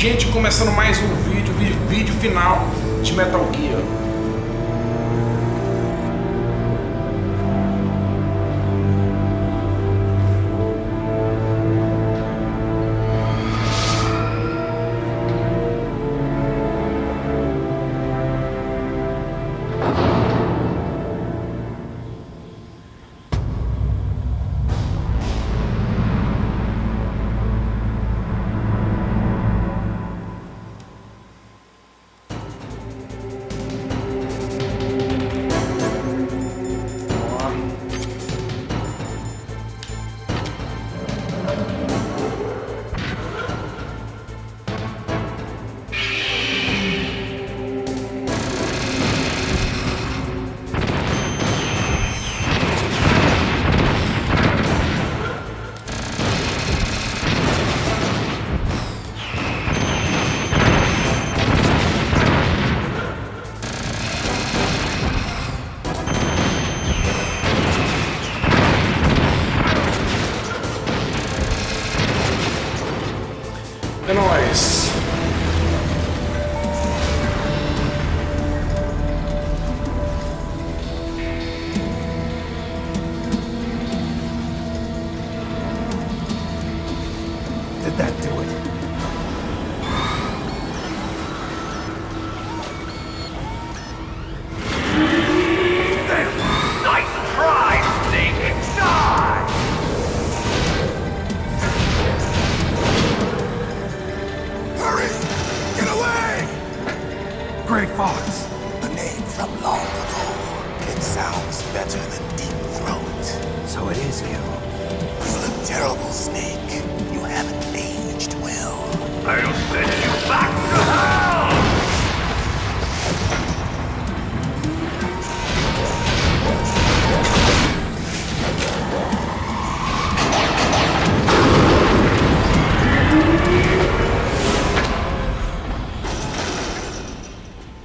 Gente, começando mais um vídeo final de Metal Gear. É nóis. Did that do it? Damn! Nice try, Snake! Die! Hurry! Get away! Gray Fox. A name from long ago. It sounds better than Deep Throat. So it is you. You look terrible, Snake. You haven't aged well. I'll send you back to hell!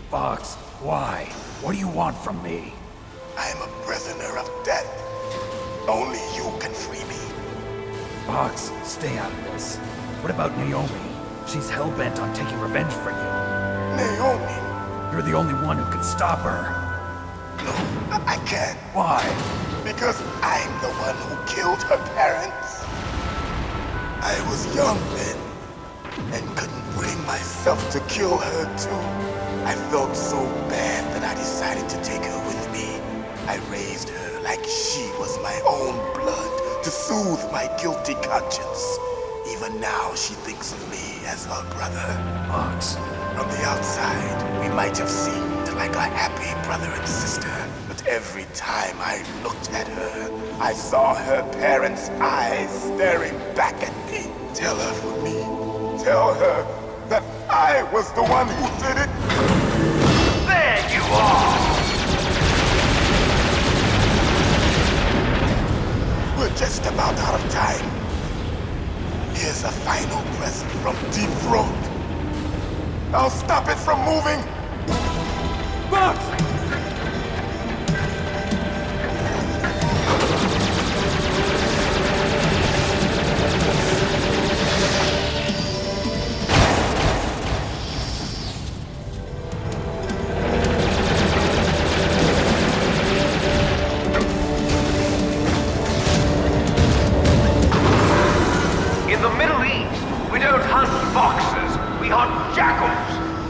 Fox, why? What do you want from me? I am a prisoner of death. Only you can free me. Fox, stay out of this. What about Naomi? She's hell-bent on taking revenge for you. Naomi? You're the only one who can stop her. No, I can't. Why? Because I'm the one who killed her parents. I was young then, and couldn't bring myself to kill her too. I felt so bad that I decided to take her with me. I raised her like she was my own blood to soothe my guilty conscience. Even now, she thinks of me as her brother. Fox. From the outside, we might have seemed like a happy brother and sister, but every time I looked at her, I saw her parents' eyes staring back at me. Tell her for me. Tell her that I was the one who did it. There you are! We're just about out of time. Here's a final present from Deep Throat. I'll stop it from moving. Fox! In the Middle East, we don't hunt foxes, we hunt jackals.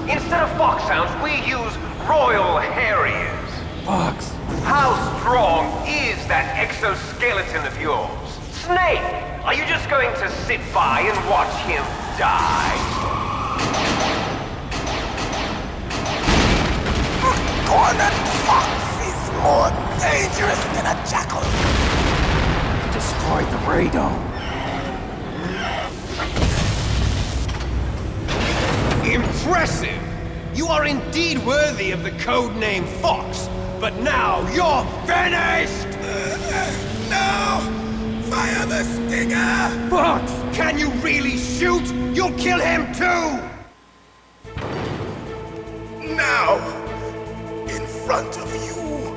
Instead of foxhounds, we use royal harriers. Fox! How strong is that exoskeleton of yours? Snake, are you just going to sit by and watch him die? Cornered Fox is more dangerous than a jackal. He destroyed the radome. Impressive! You are indeed worthy of the codename Fox, but now you're finished! No! Fire the stinger! Fox! Can you really shoot? You'll kill him too! Now! In front of you,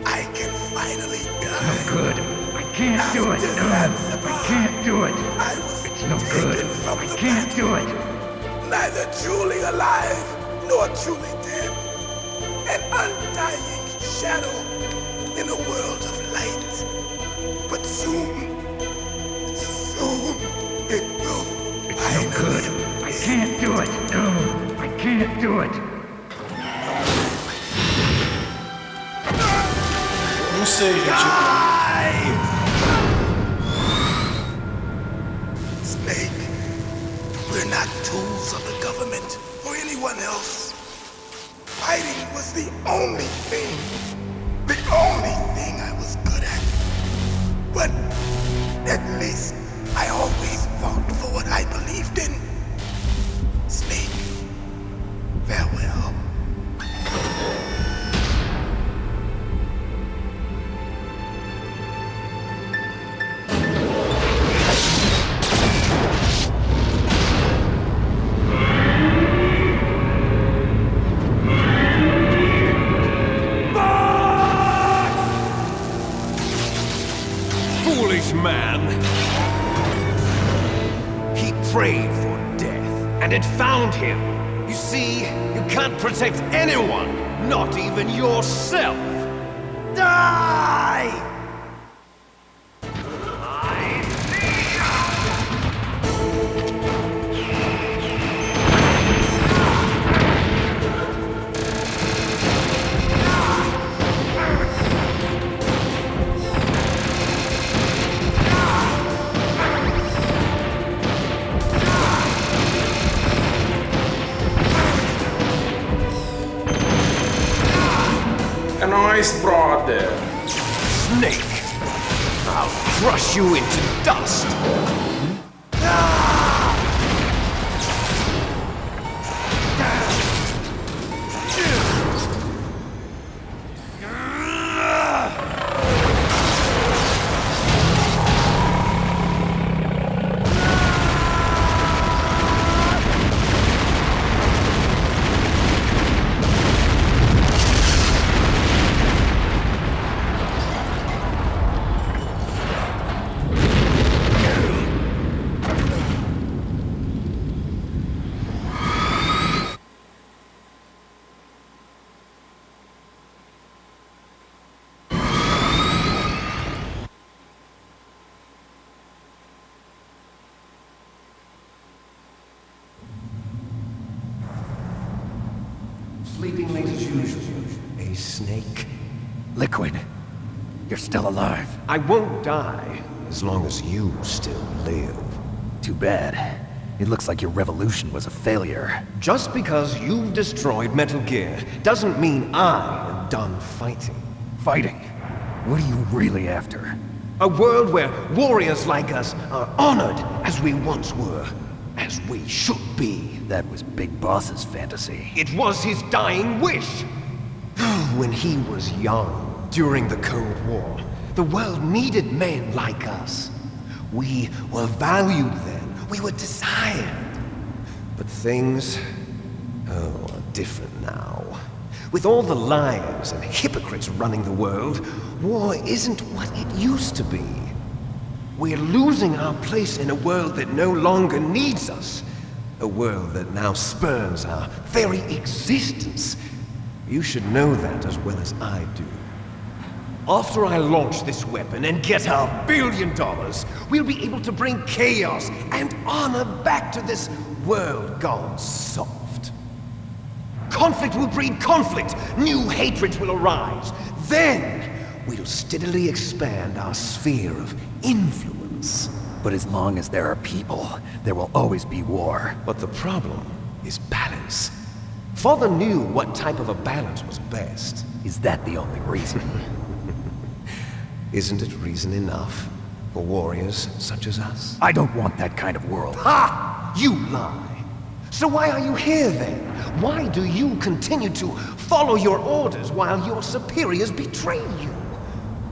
I can finally die. No good. I can't do it. No, I can't do it. I was It's no good. taken from I the can't do it. neither truly alive nor truly dead. An undying shadow in a world of light. But soon it will No good. I can't do it. No, I can't do it. Não sei, gente. Snake, we're not tools of the government or anyone else. Fighting was the only thing I was good at. But at least I always fought for what I believed in. Snake, farewell. Foolish man. He prayed for death, and it found him. You see, you can't protect anyone, not even yourself. Die! É nóis, brother. Snake, I'll crush you into dust. Sleeping late as usual, eh, Snake? Liquid, you're still alive. I won't die as long as you still live. Too bad. It looks like your revolution was a failure. Just because you've destroyed Metal Gear doesn't mean I am done fighting. Fighting? What are you really after? A world where warriors like us are honored as we once were, as we should be. That was Big Boss's fantasy. It was his dying wish. When he was young, during the Cold War, the world needed men like us. We were valued then. We were desired. But things, are different now. With all the liars and hypocrites running the world, war isn't what it used to be. We're losing our place in a world that no longer needs us. A world that now spurns our very existence. You should know that as well as I do. After I launch this weapon and get our $1 billion, we'll be able to bring chaos and honor back to this world gone soft. Conflict will breed conflict. New hatreds will arise. Then, we'll steadily expand our sphere of influence. But as long as there are people, there will always be war. But the problem is balance. Father knew what type of a balance was best. Is that the only reason? Isn't it reason enough for warriors such as us? I don't want that kind of world. Ha! You lie! So why are you here then? Why do you continue to follow your orders while your superiors betray you?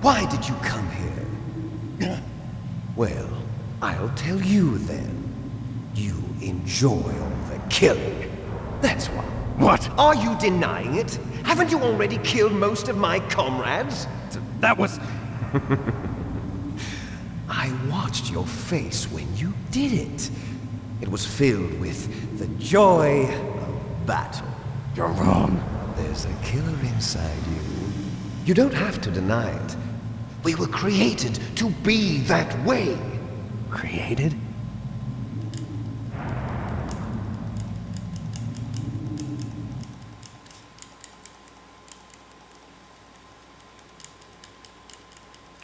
Why did you come here? Well, I'll tell you then. You enjoy all the killing. That's why. What? Are you denying it? Haven't you already killed most of my comrades? That was... I watched your face when you did it. It was filled with the joy of battle. You're wrong. There's a killer inside you. You don't have to deny it. We were created to be that way. Created?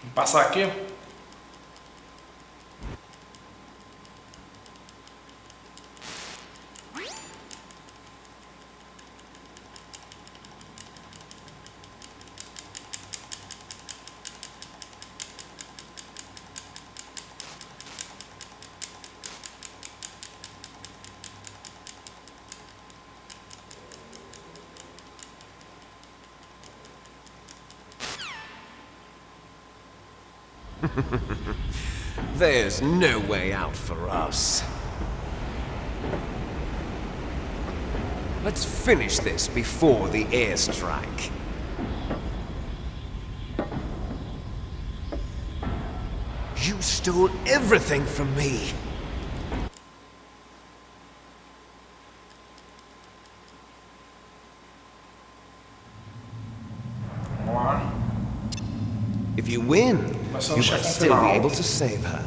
Vamos passar aqui. There's no way out for us. Let's finish this before the airstrike. You stole everything from me. Vamos lá. If you win, Mas só you o might chefão still be final. able to save her.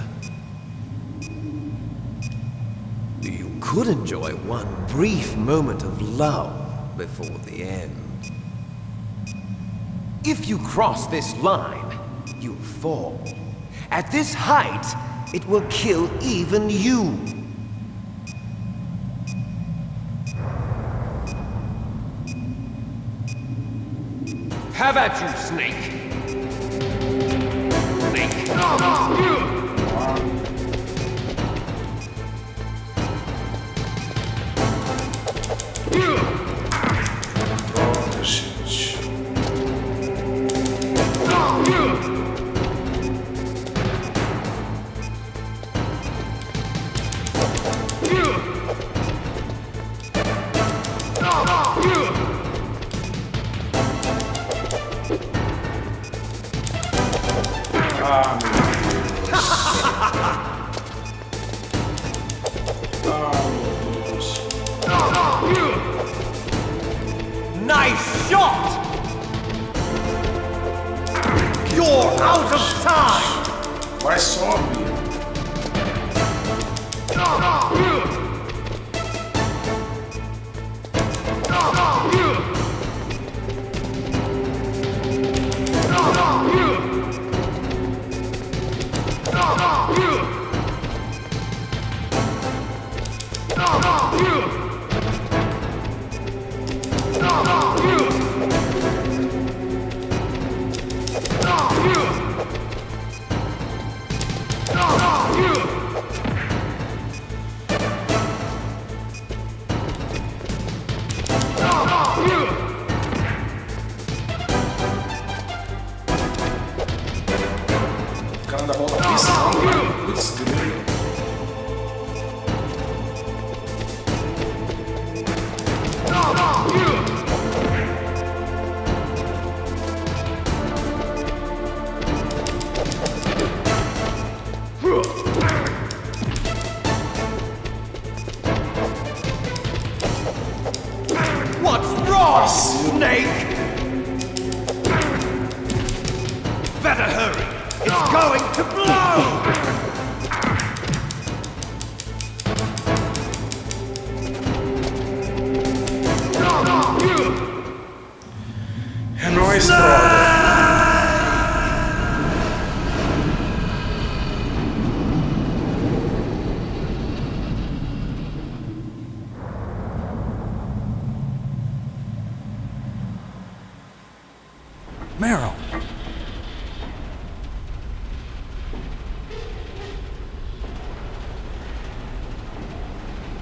You could enjoy one brief moment of love before the end. If you cross this line, you'll fall. At this height, it will kill even you. Have at you, Snake. Pronto, gente. Ah, meu Deus. Ah, meu Deus. Nice shot! You're out of time! Vai, sobe. O cara da bola piscando, né? Putz, grilo. What's wrong, Snake? Better hurry. It's going to blow! É nóis, brother. Meryl!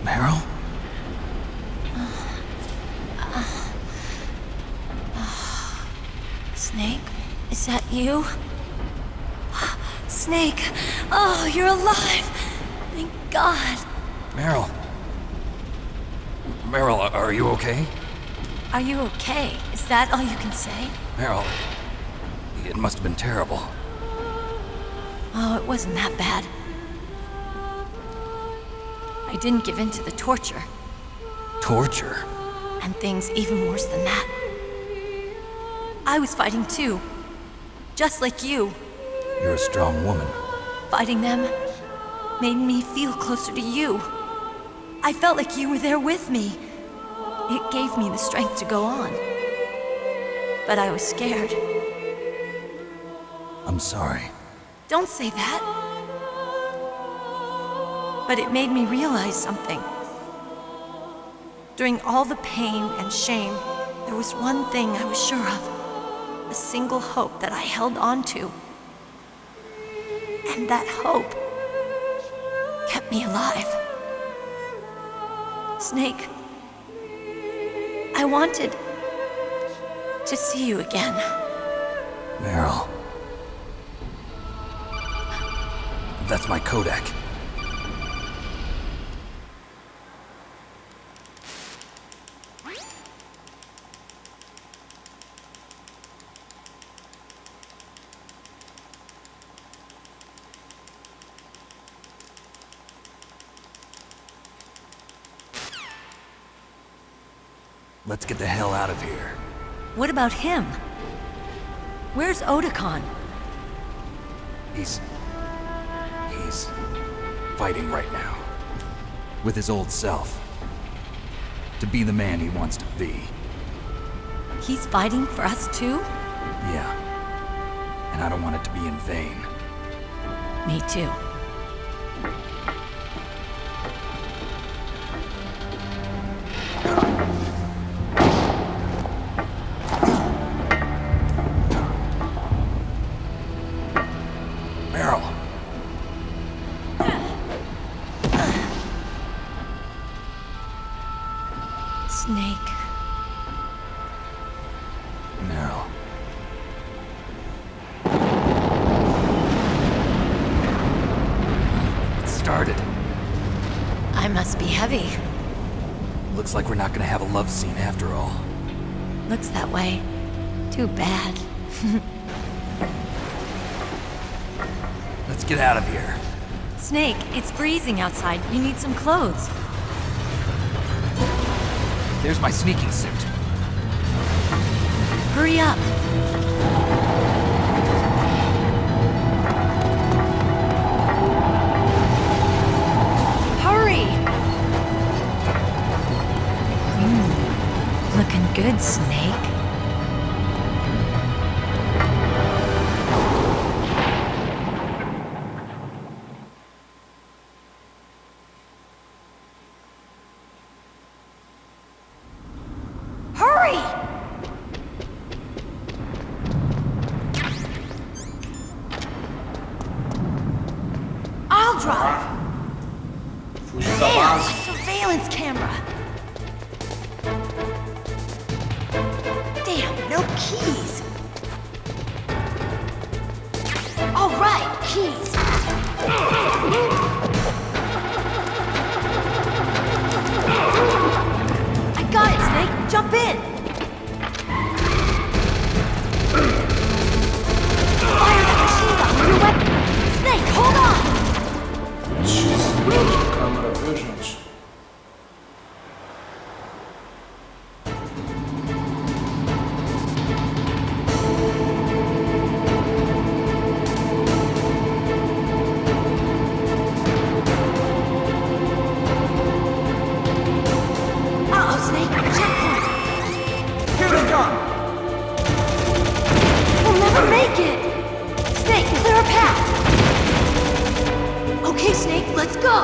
Meryl? Snake, is that you? Snake, oh, you're alive! Thank God. Meryl? Meryl, are you okay? Are you okay? Is that all you can say? Meryl, it must have been terrible. Oh, it wasn't that bad. I didn't give in to the torture. Torture? And things even worse than that. I was fighting too. Just like you. You're a strong woman. Fighting them made me feel closer to you. I felt like you were there with me. It gave me the strength to go on. But I was scared. I'm sorry. Don't say that. But it made me realize something. During all the pain and shame, there was one thing I was sure of. A single hope that I held on to. And that hope kept me alive. Snake, I wanted to see you again. Meryl. That's my Kodak. Let's get the hell out of here. What about him? Where's Otakon? He's fighting right now. With his old self. To be the man he wants to be. He's fighting for us too? Yeah. And I don't want it to be in vain. Me too. Meryl. Snake. Meryl. It started. I must be heavy. Looks like we're not gonna have a love scene after all. Looks that way. Too bad. Let's get out of here. Snake, it's freezing outside. You need some clothes. There's my sneaking suit. Hurry up. Hurry! Looking good, Snake. Hurry! I'll drive. Fugir da Damn, base. surveillance camera. Damn, no keys. All right, keys. I got it, Snake. Jump in. Fire that machine gun with your weapon. Snake, hold on. Desvio de câmera, viu, gente? Uh-oh, Snake. Checkpoint. Here they come! We'll never make it. Snake, clear a path. Okay, Snake, let's go.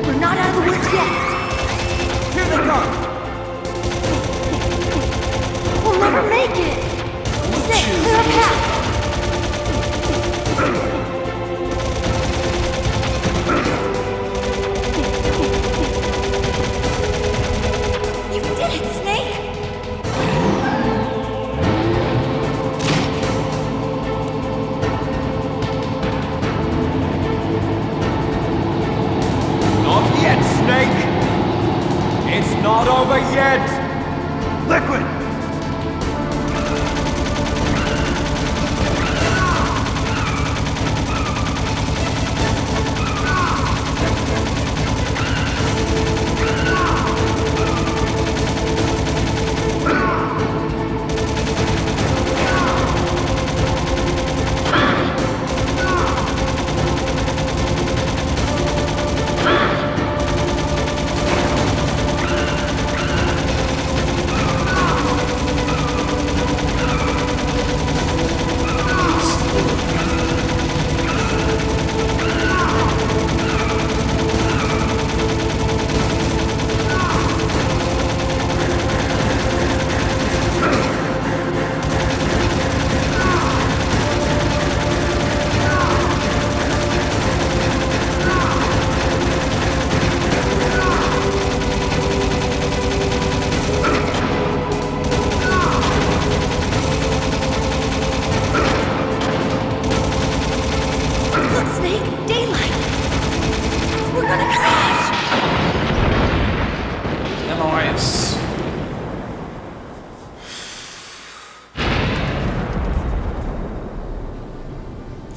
We're not out of the woods yet. Here they come! We'll never make it. Snake, clear a path. You did it, Snake. Not yet, Snake! It's not over yet! Liquid!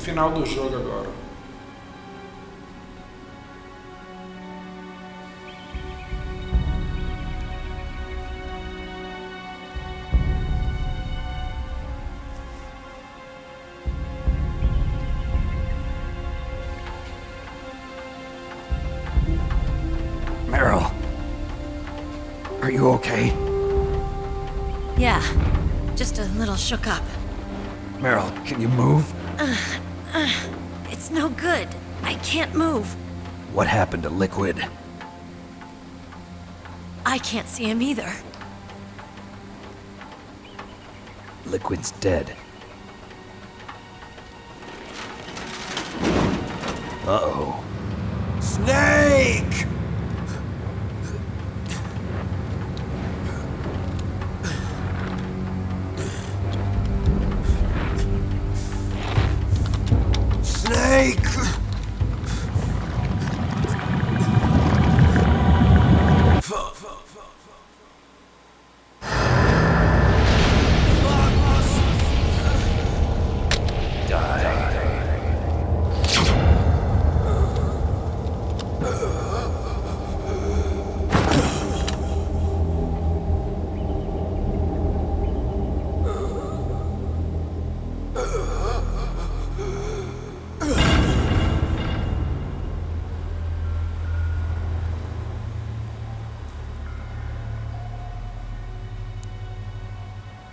Final do jogo agora. Meryl. Are you okay? Yeah, just a little shook up. Meryl, can you move? It's no good. I can't move. What happened to Liquid? I can't see him either. Liquid's dead. Uh-oh. Snake! Snake!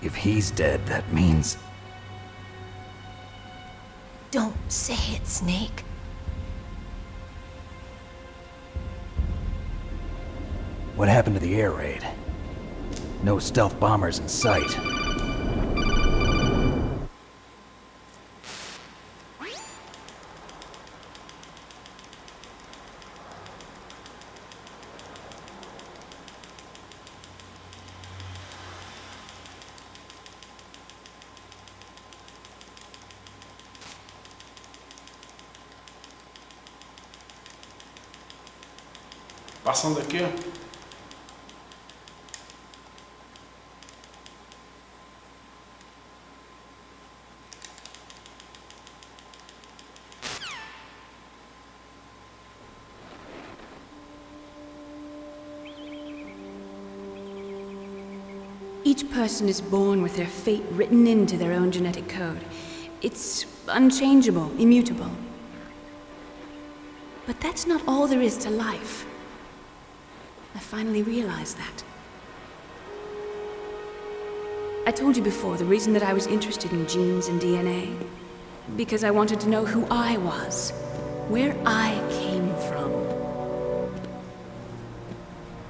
If he's dead, that means... Don't say it, Snake. What happened to the air raid? No stealth bombers in sight. Passando aqui. Each person is born with their fate written into their own genetic code. It's unchangeable, immutable. But that's not all there is to life. I finally realized that. I told you before the reason that I was interested in genes and DNA. Because I wanted to know who I was, where I came from.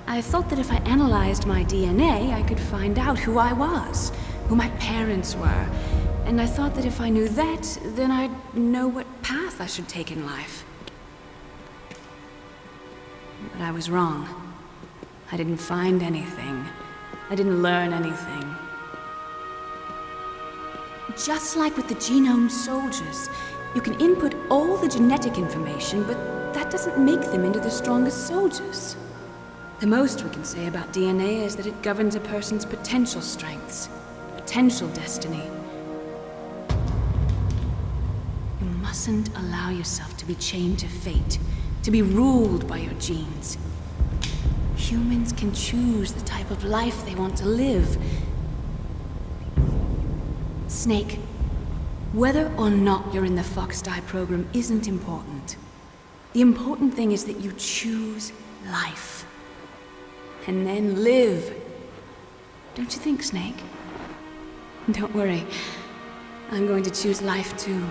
I thought that if I analyzed my DNA, I could find out who I was, who my parents were. And I thought that if I knew that, then I'd know what path I should take in life. But I was wrong. I didn't find anything. I didn't learn anything. Just like with the genome soldiers, you can input all the genetic information, but that doesn't make them into the strongest soldiers. The most we can say about DNA is that it governs a person's potential strengths, potential destiny. You mustn't allow yourself to be chained to fate, to be ruled by your genes. Humans can choose the type of life they want to live. Snake, whether or not you're in the Fox-Die program isn't important. The important thing is that you choose life. And then live. Don't you think, Snake? Don't worry. I'm going to choose life too.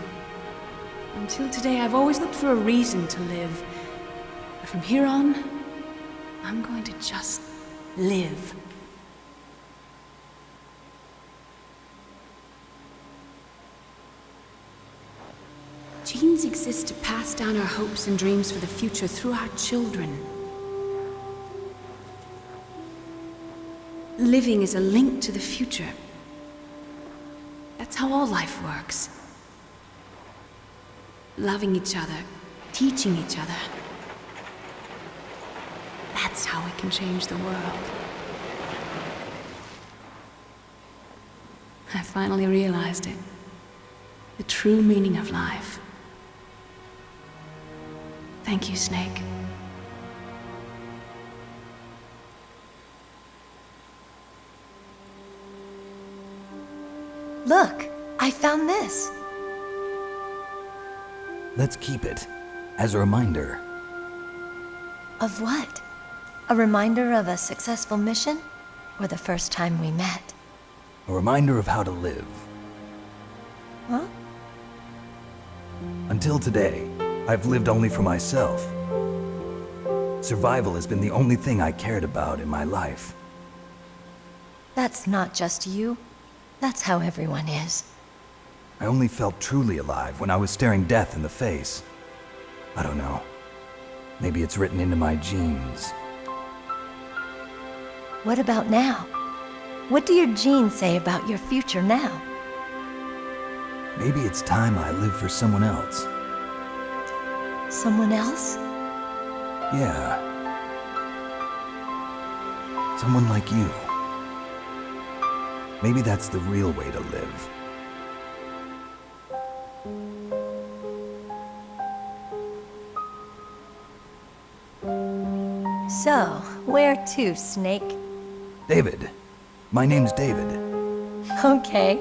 Until today, I've always looked for a reason to live. But from here on, I'm going to just live. Genes exist to pass down our hopes and dreams for the future through our children. Living is a link to the future. That's how all life works. Loving each other, teaching each other. That's how we can change the world. I finally realized it. the true meaning of life. Thank you, Snake. Look, I found this. Let's keep it as a reminder. Of what? A reminder of a successful mission? Or the first time we met? A reminder of how to live. Huh? Until today, I've lived only for myself. Survival has been the only thing I cared about in my life. That's not just you. That's how everyone is. I only felt truly alive when I was staring death in the face. I don't know. Maybe it's written into my genes. What about now? What do your genes say about your future now? Maybe it's time I live for someone else. Someone else? Yeah. Someone like you. Maybe that's the real way to live. So, where to, Snake? David. My name's David. Okay.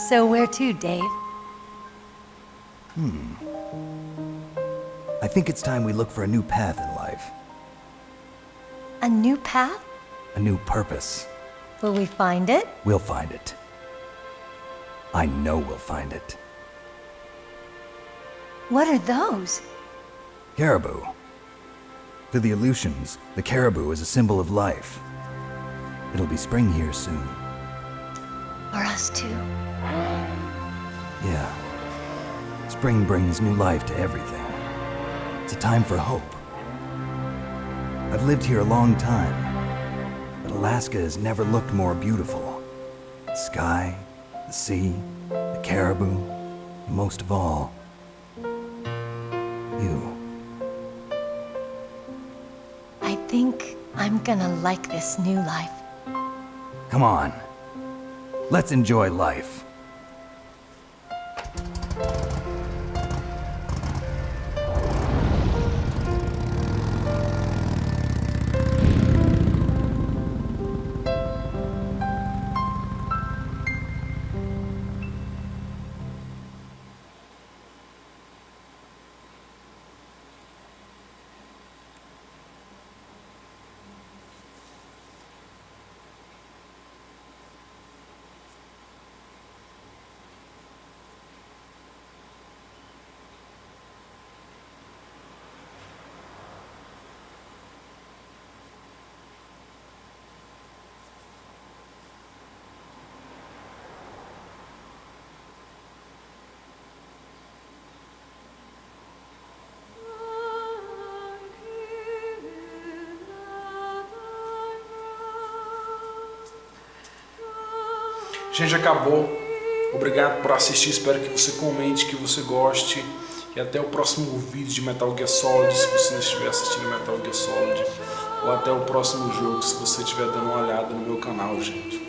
So where to, Dave? I think it's time we look for a new path in life. A new path? A new purpose. Will we find it? We'll find it. I know we'll find it. What are those? Caribou. To the Aleutians, the caribou is a symbol of life. It'll be spring here soon. For us too. Yeah. Spring brings new life to everything. It's a time for hope. I've lived here a long time, but Alaska has never looked more beautiful. The sky, the sea, the caribou, and most of all, you. I think I'm gonna like this new life. Come on. Let's enjoy life. Gente, acabou. Obrigado por assistir, espero que você comente, que você goste. E até o próximo vídeo de Metal Gear Solid, se você não estiver assistindo Metal Gear Solid. Ou até o próximo jogo, se você estiver dando uma olhada no meu canal, gente.